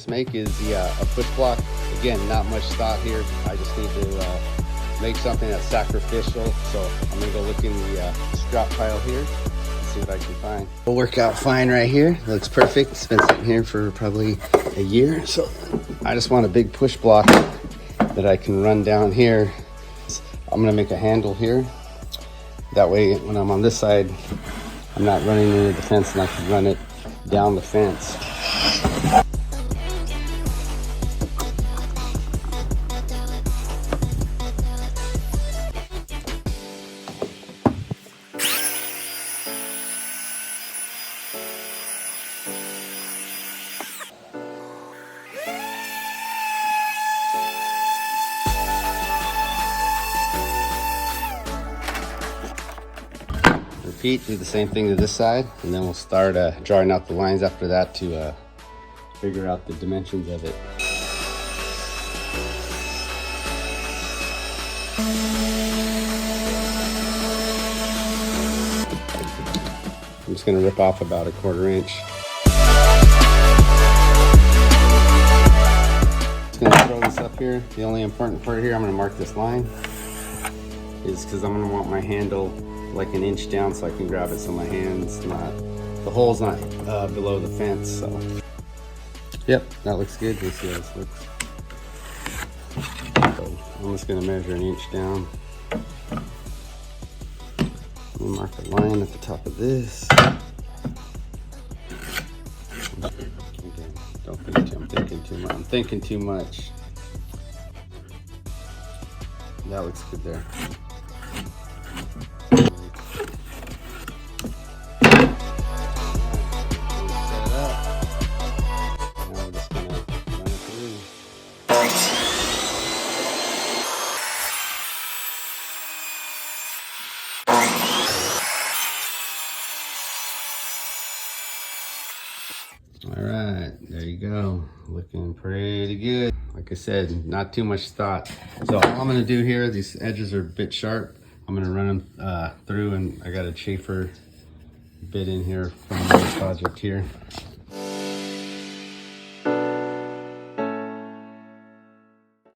just make is a push block. Again, not much thought here. I just need to make something that's sacrificial. So I'm gonna go look in the scrap pile here and see what I can find. It'll work out fine right here. Looks perfect. It's been sitting here for probably a year. So I just want a big push block that I can run down here. I'm gonna make a handle here. That way, when I'm on this side, I'm not running into the fence and I can run it down the fence. Repeat, do the same thing to this side, and then we'll start drawing out the lines after that to figure out the dimensions of it. I'm just going to rip off about 1/4 inch. Just going to throw this up here. The only important part here, I'm going to mark this line, is because I'm going to want my handle like 1 inch down so I can grab it so my hand's not, the hole's not below the fence. So yep, that looks good. Let's see how this looks. So I'm just going to measure 1 inch down. We'll mark a line at the top of this. Again, don't think I'm thinking too much. I'm thinking too much. That looks good there. All right, there you go. Looking pretty good. Like I said, not too much thought. So all I'm gonna do here, these edges are a bit sharp. I'm gonna run them through, and I got a chafer bit in here from the project here.